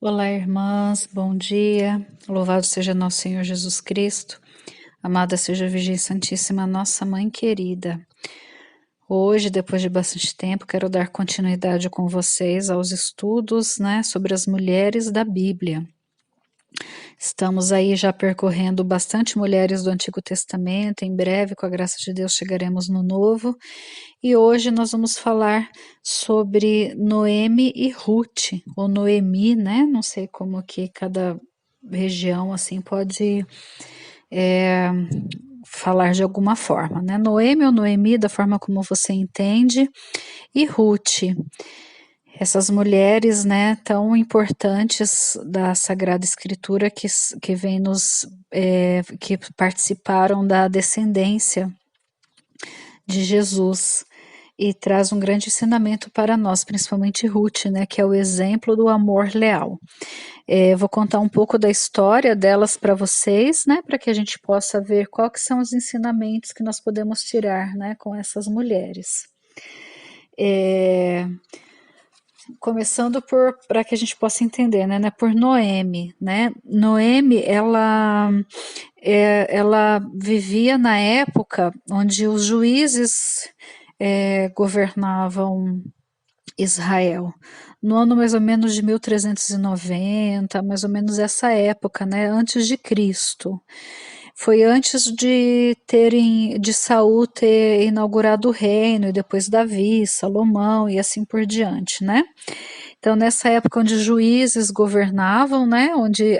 Olá, irmãs, bom dia. Louvado seja nosso Senhor Jesus Cristo. Amada seja a Virgem Santíssima, nossa Mãe querida. Hoje, depois de bastante tempo, quero dar continuidade com vocês aos estudos, sobre as mulheres da Bíblia. Estamos aí já percorrendo bastante mulheres do Antigo Testamento. Em breve, com a graça de Deus, chegaremos no Novo. E hoje nós vamos falar sobre Noemi e Ruth, ou Noemi, né? Não sei como que cada região assim pode falar de alguma forma, né? Noemi ou Noemi, da forma como você entende, e Ruth. Essas mulheres, né, tão importantes da Sagrada Escritura que vem que participaram da descendência de Jesus e traz um grande ensinamento para nós, principalmente Ruth, né, que é o exemplo do amor leal. Vou contar um pouco da história delas para vocês, né, para que a gente possa ver quais são os ensinamentos que nós podemos tirar, né, com essas mulheres. Começando para que a gente possa entender, né, por Noemi, né? Noemi, ela vivia na época onde os juízes governavam Israel, no ano mais ou menos de 1390, mais ou menos essa época, né, antes de Cristo. Foi antes de Saul ter inaugurado o reino, e depois Davi, Salomão e assim por diante, né? Então, nessa época onde juízes governavam, né, onde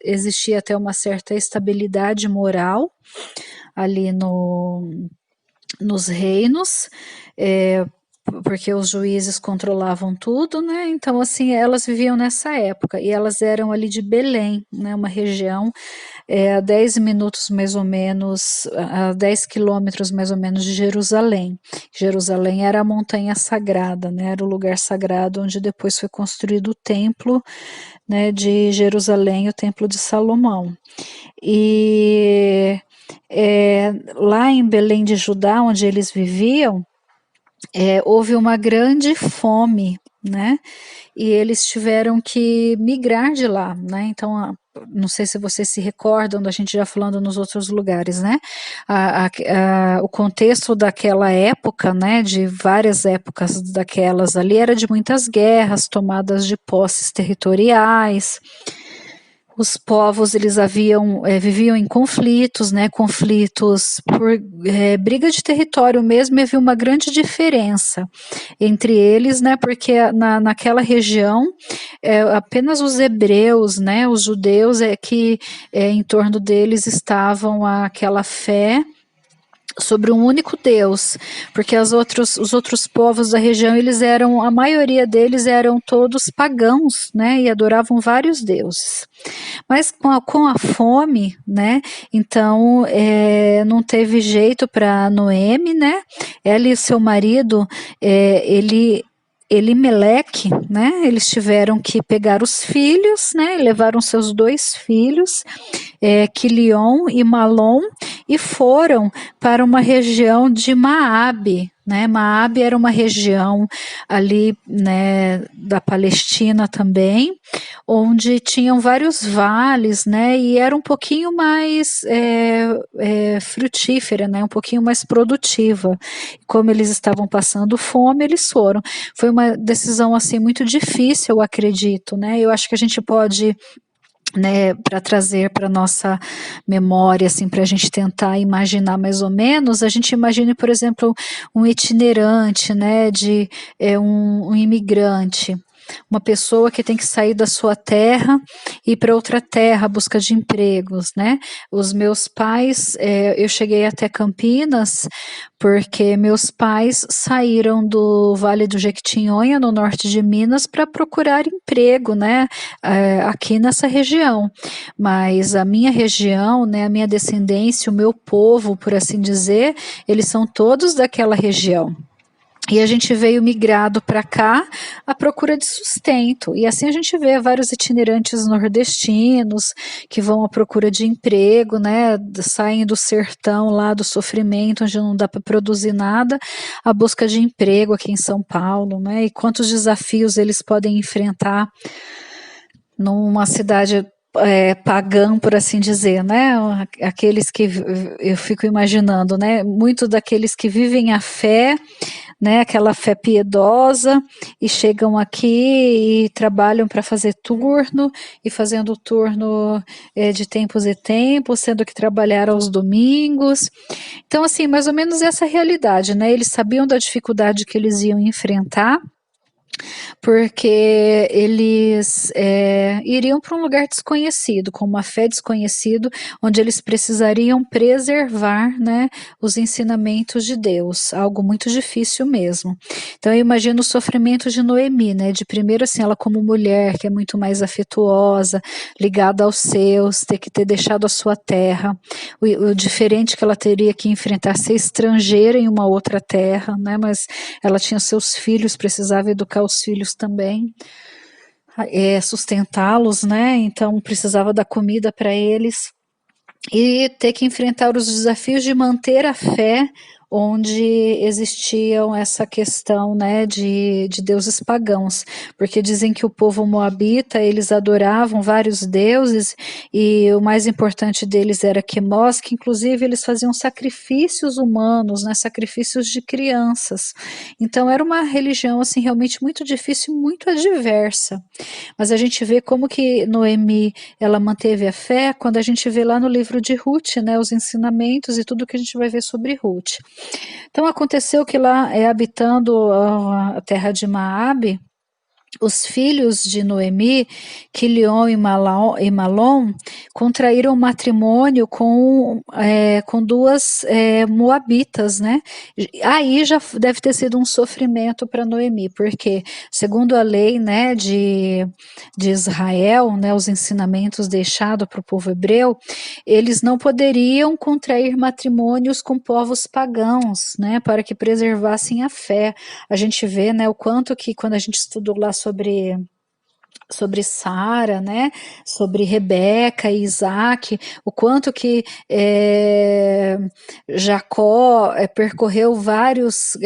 existia até uma certa estabilidade moral ali nos reinos, porque os juízes controlavam tudo, né? Então, assim, elas viviam nessa época e elas eram ali de Belém, né? Uma região a 10 minutos mais ou menos, a 10 quilômetros mais ou menos de Jerusalém. Jerusalém era a montanha sagrada, né? Era o lugar sagrado onde depois foi construído o templo, né, de Jerusalém, o templo de Salomão. E lá em Belém de Judá, onde eles viviam, houve uma grande fome, né? E eles tiveram que migrar de lá, né? Então, não sei se vocês se recordam da gente já falando nos outros lugares, né? O contexto daquela época, né? De várias épocas daquelas ali, era de muitas guerras, tomadas de posses territoriais. Os povos, eles viviam em conflitos, né, conflitos por briga de território mesmo, e havia uma grande diferença entre eles, né, porque naquela região apenas os hebreus, né, os judeus, que em torno deles estavam aquela fé sobre um único Deus, porque os outros povos da região, a maioria deles eram todos pagãos, né, e adoravam vários deuses. Mas com a fome, né, então não teve jeito para Noemi, né, ela e seu marido, Elimeleque, né, eles tiveram que pegar os filhos, né, levaram seus 2 filhos, Quilion e Malom, e foram para uma região de Maabe, né? Maabe era uma região ali, né, da Palestina também, onde tinham vários vales, né, e era um pouquinho mais frutífera, né, um pouquinho mais produtiva. Como eles estavam passando fome, eles foram. Foi uma decisão assim muito difícil, eu acredito, né? Eu acho que a gente pode, né, para trazer para nossa memória, assim, para a gente tentar imaginar mais ou menos, a gente imagine, por exemplo, um itinerante, né, um imigrante, uma pessoa que tem que sair da sua terra e ir para outra terra à busca de empregos, né? Os meus pais, eu cheguei até Campinas porque meus pais saíram do Vale do Jequitinhonha, no norte de Minas, para procurar emprego, né, aqui nessa região. Mas a minha região, né, a minha descendência, o meu povo, por assim dizer, eles são todos daquela região. E a gente veio migrado para cá à procura de sustento. E assim a gente vê vários itinerantes nordestinos que vão à procura de emprego, né? Saem do sertão lá, do sofrimento, onde não dá para produzir nada, à busca de emprego aqui em São Paulo, né? E quantos desafios eles podem enfrentar numa cidade pagã, por assim dizer, né? Aqueles que eu fico imaginando, né? Muito daqueles que vivem a fé, né? Aquela fé piedosa e chegam aqui e trabalham para fazer turno e fazendo turno de tempos e tempos, sendo que trabalhar aos domingos. Então, assim, mais ou menos essa realidade, né? Eles sabiam da dificuldade que eles iam enfrentar, porque eles iriam para um lugar desconhecido, com uma fé desconhecida, onde eles precisariam preservar, né, os ensinamentos de Deus, algo muito difícil mesmo. Então eu imagino o sofrimento de Noemi, né, de primeiro assim, ela como mulher, que é muito mais afetuosa, ligada aos seus, ter que ter deixado a sua terra, o diferente que ela teria que enfrentar, ser estrangeira em uma outra terra, né, mas ela tinha seus filhos, precisava educar os filhos também, sustentá-los, né? Então precisava dar comida para eles e ter que enfrentar os desafios de manter a fé onde existiam essa questão, né, de deuses pagãos, porque dizem que o povo moabita, eles adoravam vários deuses, e o mais importante deles era Quemós, que inclusive eles faziam sacrifícios humanos, né, sacrifícios de crianças. Então era uma religião assim realmente muito difícil, muito adversa. Mas a gente vê como que Noemi, ela manteve a fé quando a gente vê lá no livro de Ruth, né, os ensinamentos e tudo que a gente vai ver sobre Ruth. Então aconteceu que lá, habitando a terra de Maabe, os filhos de Noemi, Quilion e Malom, contraíram matrimônio com duas moabitas, né? Aí já deve ter sido um sofrimento para Noemi, porque segundo a lei, né, de Israel, né, os ensinamentos deixados para o povo hebreu, eles não poderiam contrair matrimônios com povos pagãos, né, para que preservassem a fé. A gente vê, né, o quanto que quando a gente estudou lá sobre Sara, né, sobre Rebeca e Isaac, o quanto que Jacó percorreu vários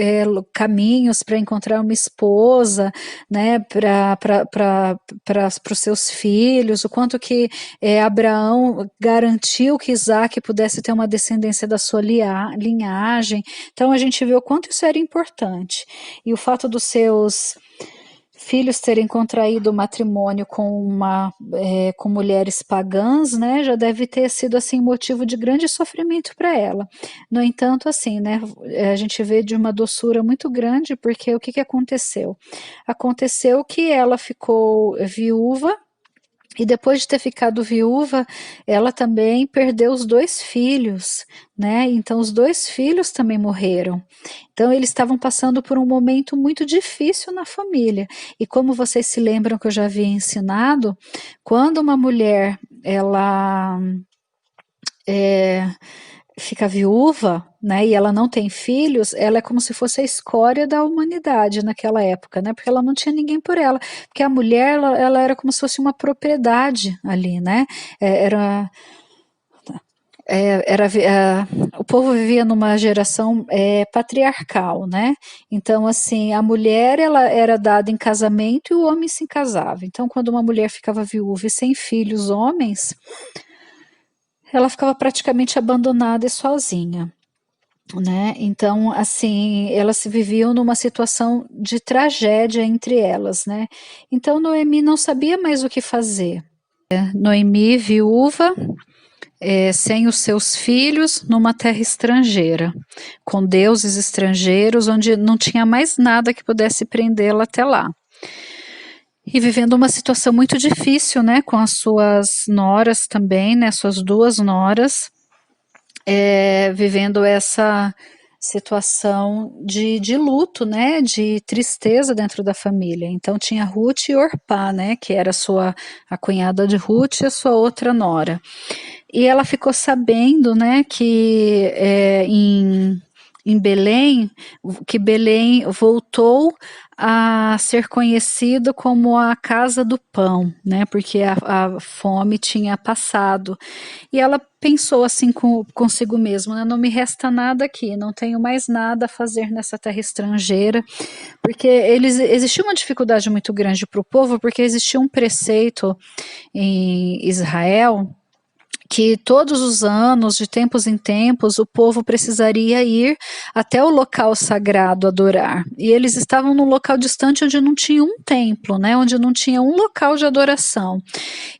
caminhos para encontrar uma esposa, né, para os seus filhos, o quanto que Abraão garantiu que Isaac pudesse ter uma descendência da sua linhagem. Então a gente vê o quanto isso era importante. E o fato dos seus filhos terem contraído matrimônio com mulheres pagãs, né, já deve ter sido assim motivo de grande sofrimento para ela. No entanto, assim, né, a gente vê de uma doçura muito grande, porque o que aconteceu? Aconteceu que ela ficou viúva. E depois de ter ficado viúva, ela também perdeu os dois filhos, né? Então os dois filhos também morreram. Então eles estavam passando por um momento muito difícil na família. E como vocês se lembram que eu já havia ensinado, quando uma mulher ela fica viúva, né, e ela não tem filhos, ela é como se fosse a escória da humanidade naquela época, né, porque ela não tinha ninguém por ela, porque a mulher, ela era como se fosse uma propriedade ali, né, era o povo vivia numa geração patriarcal, né? Então, assim, a mulher ela era dada em casamento e o homem se casava. Então, quando uma mulher ficava viúva e sem filhos homens, ela ficava praticamente abandonada e sozinha. Né? Então, assim, elas se viviam numa situação de tragédia entre elas, né? Então, Noemi não sabia mais o que fazer. Noemi, viúva, sem os seus filhos, numa terra estrangeira, com deuses estrangeiros, onde não tinha mais nada que pudesse prendê-la até lá. E vivendo uma situação muito difícil, né? Com as suas noras também, né? Suas duas noras, vivendo essa situação de luto, né, de tristeza dentro da família. Então tinha Ruth e Orpá, né, que era a cunhada de Ruth e a sua outra nora. E ela ficou sabendo, né, que em Belém, que Belém voltou a ser conhecido como a casa do pão, né? Porque a fome tinha passado. E ela pensou assim consigo mesma, né? Não me resta nada aqui, não tenho mais nada a fazer nessa terra estrangeira, porque existia uma dificuldade muito grande para o povo, porque existia um preceito em Israel que todos os anos, de tempos em tempos, o povo precisaria ir até o local sagrado adorar. E eles estavam num local distante onde não tinha um templo, né, onde não tinha um local de adoração.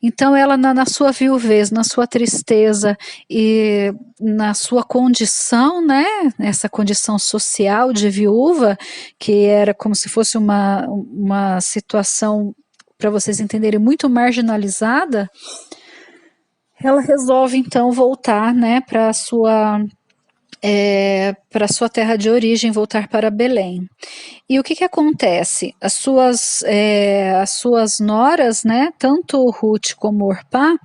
Então ela, na sua viuvez, na sua tristeza e na sua condição, né, essa condição social de viúva, que era como se fosse uma situação, para vocês entenderem, muito marginalizada, ela resolve então voltar, né, para sua terra de origem, voltar para Belém. E o que que acontece? As suas noras, né, tanto Ruth como Orpá,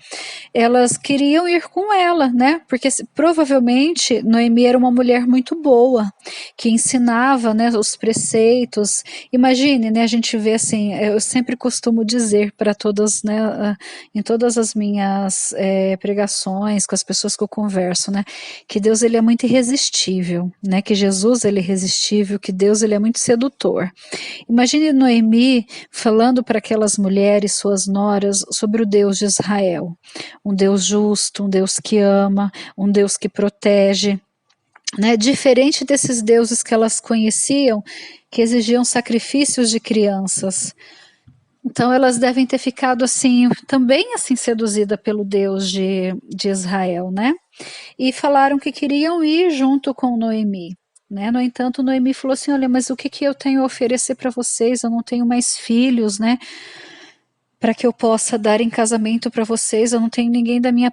elas queriam ir com ela, né, porque provavelmente Noemi era uma mulher muito boa, que ensinava, né, os preceitos. Imagine, né, a gente vê assim, eu sempre costumo dizer para todas, né, em todas as minhas pregações, com as pessoas que eu converso, né, que Deus ele é muito irresistível, né, que Jesus ele é irresistível, que Deus ele é muito sedutor. Imagine Noemi falando para aquelas mulheres, suas noras, sobre o Deus de Israel, um Deus justo, um Deus que ama, um Deus que protege, né? Diferente desses deuses que elas conheciam, que exigiam sacrifícios de crianças. Então elas devem ter ficado assim, também assim seduzida pelo Deus de Israel, né? E falaram que queriam ir junto com Noemi. Né? No entanto, Noemi falou assim: olha, mas o que, que eu tenho a oferecer para vocês? Eu não tenho mais filhos, né? Para que eu possa dar em casamento para vocês, eu não tenho ninguém da minha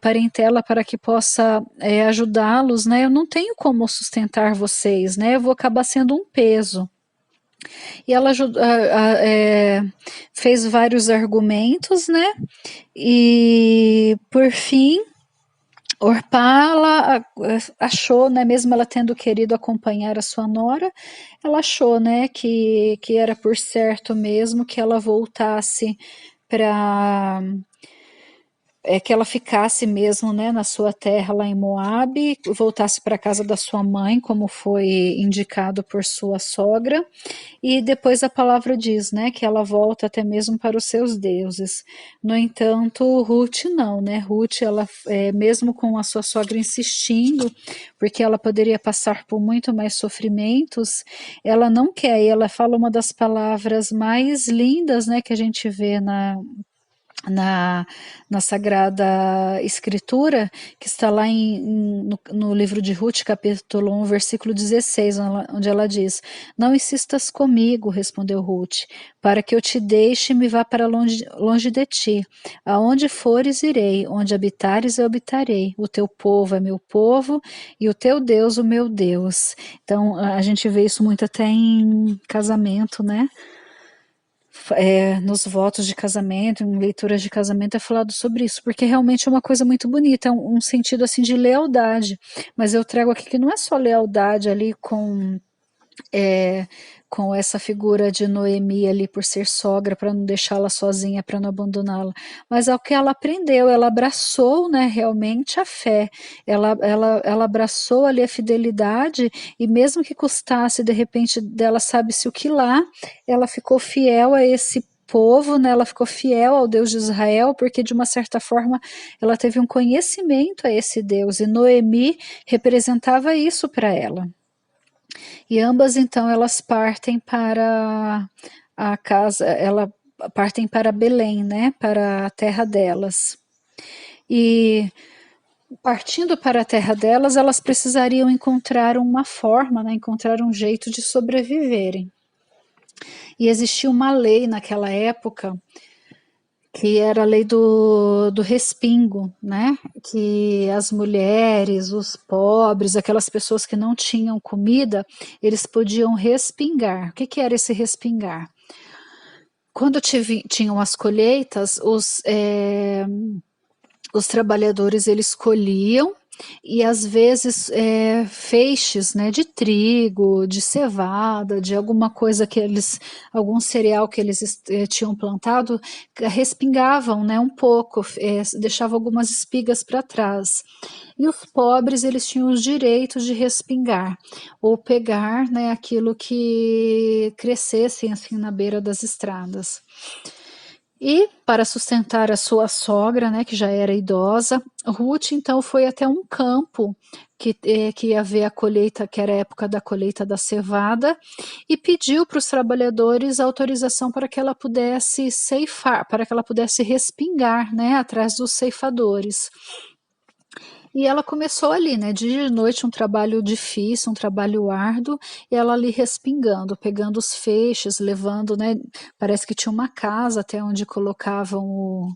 parentela para que possa ajudá-los, né? Eu não tenho como sustentar vocês, né? Eu vou acabar sendo um peso. E ela fez vários argumentos, né? E por fim Orpá, ela achou, né, mesmo ela tendo querido acompanhar a sua nora, ela achou, né, que era por certo mesmo que ela voltasse para que ela ficasse mesmo, né, na sua terra lá em Moabe, voltasse para a casa da sua mãe, como foi indicado por sua sogra, e depois a palavra diz, né, que ela volta até mesmo para os seus deuses. No entanto, Ruth não, né, Ruth, ela, mesmo com a sua sogra insistindo, porque ela poderia passar por muito mais sofrimentos, ela não quer, e ela fala uma das palavras mais lindas, né, que a gente vê na, na Sagrada Escritura, que está lá no livro de Ruth, capítulo 1, versículo 16, onde ela diz: não insistas comigo, respondeu Ruth, para que eu te deixe e me vá para longe de ti. Aonde fores, irei, onde habitares, eu habitarei. O teu povo é meu povo e o teu Deus, o meu Deus. Então, a gente vê isso muito até em casamento, né? Nos votos de casamento, em leituras de casamento é falado sobre isso, porque realmente é uma coisa muito bonita, é um sentido assim de lealdade, mas eu trago aqui que não é só lealdade ali com essa figura de Noemi ali por ser sogra, para não deixá-la sozinha, para não abandoná-la, mas ao que ela aprendeu, ela abraçou, né, realmente a fé, ela abraçou ali a fidelidade, e mesmo que custasse de repente dela sabe-se o que lá, ela ficou fiel a esse povo, né, ela ficou fiel ao Deus de Israel, porque de uma certa forma ela teve um conhecimento a esse Deus, e Noemi representava isso para ela. E ambas então elas partem para a casa, partem para Belém, né, para a terra delas. E partindo para a terra delas, elas precisariam encontrar uma forma, né, encontrar um jeito de sobreviverem. E existia uma lei naquela época que era a lei do respingo, né? Que as mulheres, os pobres, aquelas pessoas que não tinham comida, eles podiam respingar. O que, que era esse respingar? Quando tinham as colheitas, os trabalhadores eles colhiam e às vezes feixes, né, de trigo, de cevada, de alguma coisa que eles, algum cereal que eles tinham plantado, respingavam, né, um pouco, deixavam algumas espigas para trás. E os pobres, eles tinham os direitos de respingar ou pegar, né, aquilo que crescessem assim na beira das estradas. E para sustentar a sua sogra, né, que já era idosa, Ruth então foi até um campo que ia haver a colheita, que era a época da colheita da cevada, e pediu para os trabalhadores autorização para que ela pudesse ceifar, para que ela pudesse respingar, né, atrás dos ceifadores. E ela começou ali, né, dia e noite, um trabalho difícil, um trabalho árduo, e ela ali respingando, pegando os feixes, levando, né, parece que tinha uma casa até onde colocavam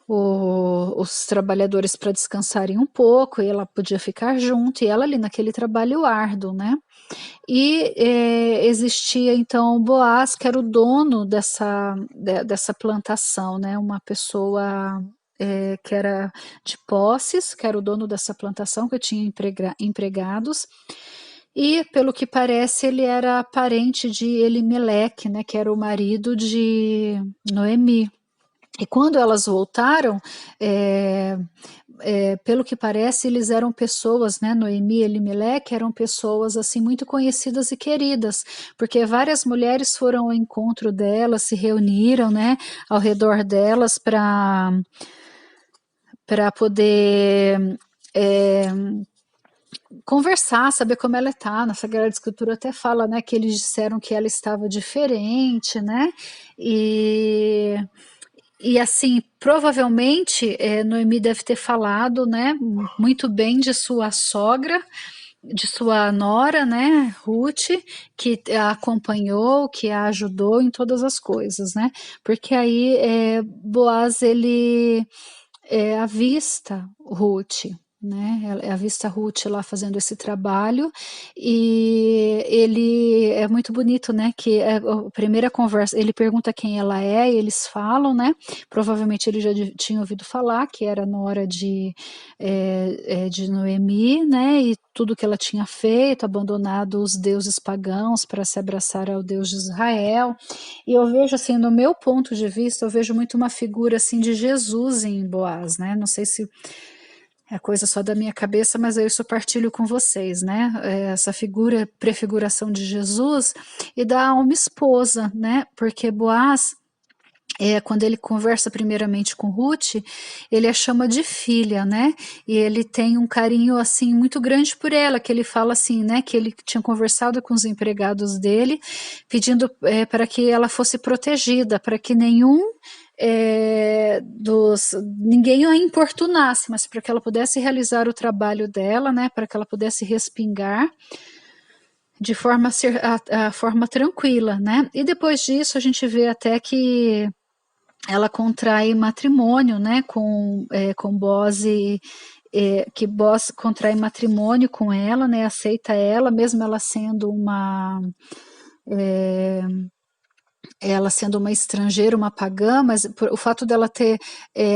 os trabalhadores para descansarem um pouco, e ela podia ficar junto, e ela ali naquele trabalho árduo, né. E existia então Boaz, que era o dono dessa plantação, né, uma pessoa que era de posses, que era o dono dessa plantação, que tinha empregados, e pelo que parece ele era parente de Elimeleque, né, que era o marido de Noemi. E quando elas voltaram, pelo que parece, eles eram pessoas, né, Noemi e Elimeleque eram pessoas assim muito conhecidas e queridas, porque várias mulheres foram ao encontro delas, se reuniram, né, ao redor delas para poder conversar, saber como ela está. Na Sagrada Escritura até fala, né, que eles disseram que ela estava diferente, né, e assim, provavelmente Noemi deve ter falado, né, muito bem de sua sogra, de sua nora, né, Ruth, que a acompanhou, que a ajudou em todas as coisas, né, porque aí Boaz, ele avista Ruth, né, avista Ruth lá fazendo esse trabalho, e ele é muito bonito, né, que a primeira conversa, ele pergunta quem ela é, e eles falam, né, provavelmente ele já tinha ouvido falar que era nora de Noemi, né, e tudo que ela tinha feito, abandonado os deuses pagãos para se abraçar ao Deus de Israel. E eu vejo assim, no meu ponto de vista, eu vejo muito uma figura assim de Jesus em Boaz, né? Não sei se é coisa só da minha cabeça, mas eu isso partilho com vocês, né? Essa figura, prefiguração de Jesus e da alma esposa, né? Porque Boaz, quando ele conversa primeiramente com Ruth, ele a chama de filha, né? E ele tem um carinho assim muito grande por ela, que ele fala assim, né? Que ele tinha conversado com os empregados dele, pedindo para que ela fosse protegida, para que ninguém a importunasse, mas para que ela pudesse realizar o trabalho dela, né? Para que ela pudesse respingar de forma a forma tranquila, né? E depois disso a gente vê até que ela contrai matrimônio, né, com Boaz, que Boaz contrai matrimônio com ela, né, aceita ela, mesmo ela sendo uma estrangeira, uma pagã, mas o fato dela ter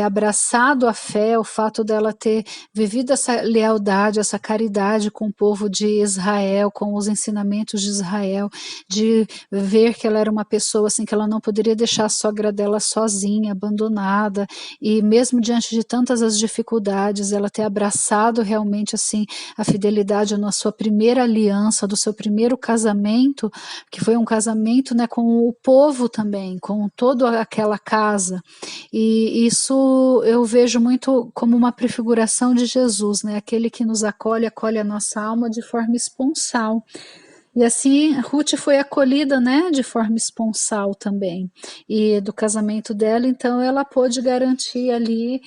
abraçado a fé, o fato dela ter vivido essa lealdade, essa caridade com o povo de Israel, com os ensinamentos de Israel, de ver que ela era uma pessoa assim, que ela não poderia deixar a sogra dela sozinha, abandonada, e mesmo diante de tantas as dificuldades, ela ter abraçado realmente assim a fidelidade na sua primeira aliança, do seu primeiro casamento, que foi um casamento, né, com o povo também, com toda aquela casa, e isso eu vejo muito como uma prefiguração de Jesus, né, aquele que nos acolhe, acolhe a nossa alma de forma esponsal, e assim Ruth foi acolhida, né, de forma esponsal também, e do casamento dela, então ela pôde garantir ali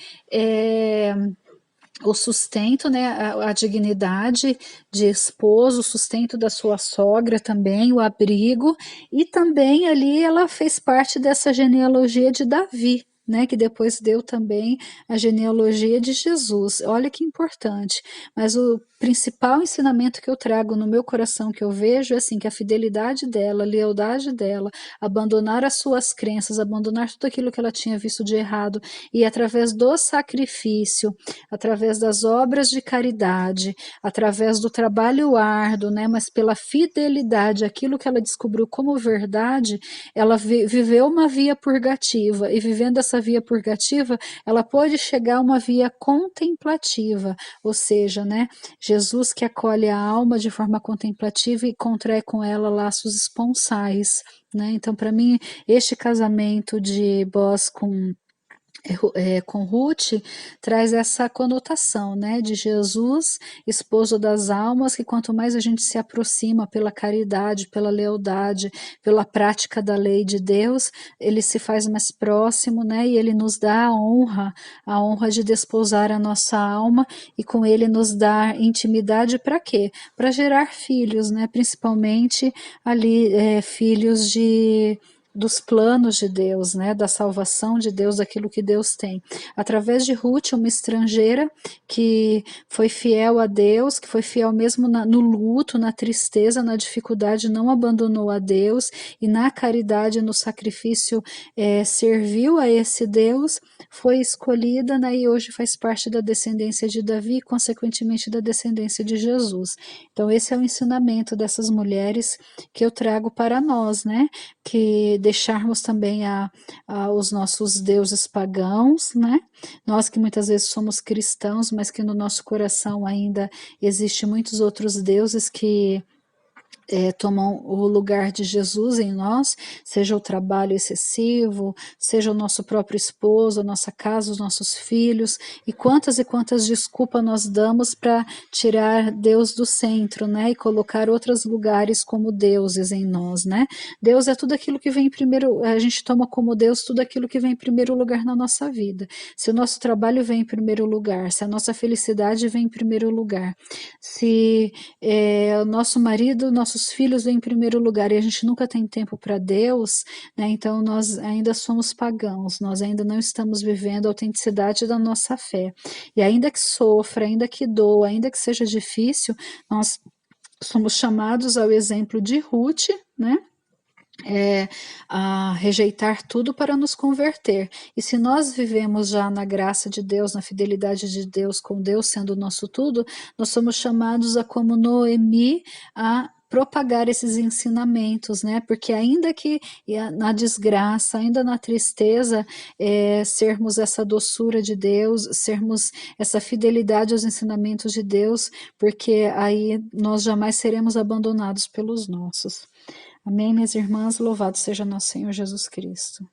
o sustento, né, a dignidade de esposo, o sustento da sua sogra também, o abrigo, e também ali ela fez parte dessa genealogia de Davi, né, que depois deu também a genealogia de Jesus. Olha que importante. Mas o principal ensinamento que eu trago no meu coração, que eu vejo, é assim, que a fidelidade dela, a lealdade dela, abandonar as suas crenças, abandonar tudo aquilo que ela tinha visto de errado, e através do sacrifício, através das obras de caridade, através do trabalho árduo, né, mas pela fidelidade, aquilo que ela descobriu como verdade, ela viveu uma via purgativa, e vivendo essa via purgativa, ela pôde chegar a uma via contemplativa, ou seja, né, Jesus que acolhe a alma de forma contemplativa e contrai com ela laços esponsais, né? Então, para mim, este casamento de Boaz com Ruth traz essa conotação, né, de Jesus, esposo das almas, que quanto mais a gente se aproxima pela caridade, pela lealdade, pela prática da lei de Deus, ele se faz mais próximo, né, e ele nos dá a honra de desposar a nossa alma, e com ele nos dá intimidade para quê? Para gerar filhos, né, principalmente ali filhos dos planos de Deus, né, da salvação de Deus, daquilo que Deus tem. Através de Ruth, uma estrangeira que foi fiel a Deus, que foi fiel mesmo no luto, na tristeza, na dificuldade, não abandonou a Deus, e na caridade, no sacrifício, serviu a esse Deus, foi escolhida, né, e hoje faz parte da descendência de Davi, e consequentemente da descendência de Jesus. Então esse é o ensinamento dessas mulheres que eu trago para nós, né, que deixarmos também os nossos deuses pagãos, né? Nós que muitas vezes somos cristãos, mas que no nosso coração ainda existe muitos outros deuses que tomam o lugar de Jesus em nós, seja o trabalho excessivo, seja o nosso próprio esposo, a nossa casa, os nossos filhos, e quantas desculpas nós damos para tirar Deus do centro, né, e colocar outros lugares como deuses em nós, né? Deus é tudo aquilo que vem em primeiro, a gente toma como Deus tudo aquilo que vem em primeiro lugar na nossa vida. Se o nosso trabalho vem em primeiro lugar, se a nossa felicidade vem em primeiro lugar, se o nosso marido, nossos filhos vêm em primeiro lugar e a gente nunca tem tempo para Deus, né? Então nós ainda somos pagãos, nós ainda não estamos vivendo a autenticidade da nossa fé. E ainda que sofra, ainda que doa, ainda que seja difícil, nós somos chamados ao exemplo de Ruth, né? A rejeitar tudo para nos converter. E se nós vivemos já na graça de Deus, na fidelidade de Deus, com Deus sendo o nosso tudo, nós somos chamados a, como Noemi, a propagar esses ensinamentos, né? Porque ainda que na desgraça, ainda na tristeza, sermos essa doçura de Deus, sermos essa fidelidade aos ensinamentos de Deus, porque aí nós jamais seremos abandonados pelos nossos. Amém, minhas irmãs, louvado seja nosso Senhor Jesus Cristo.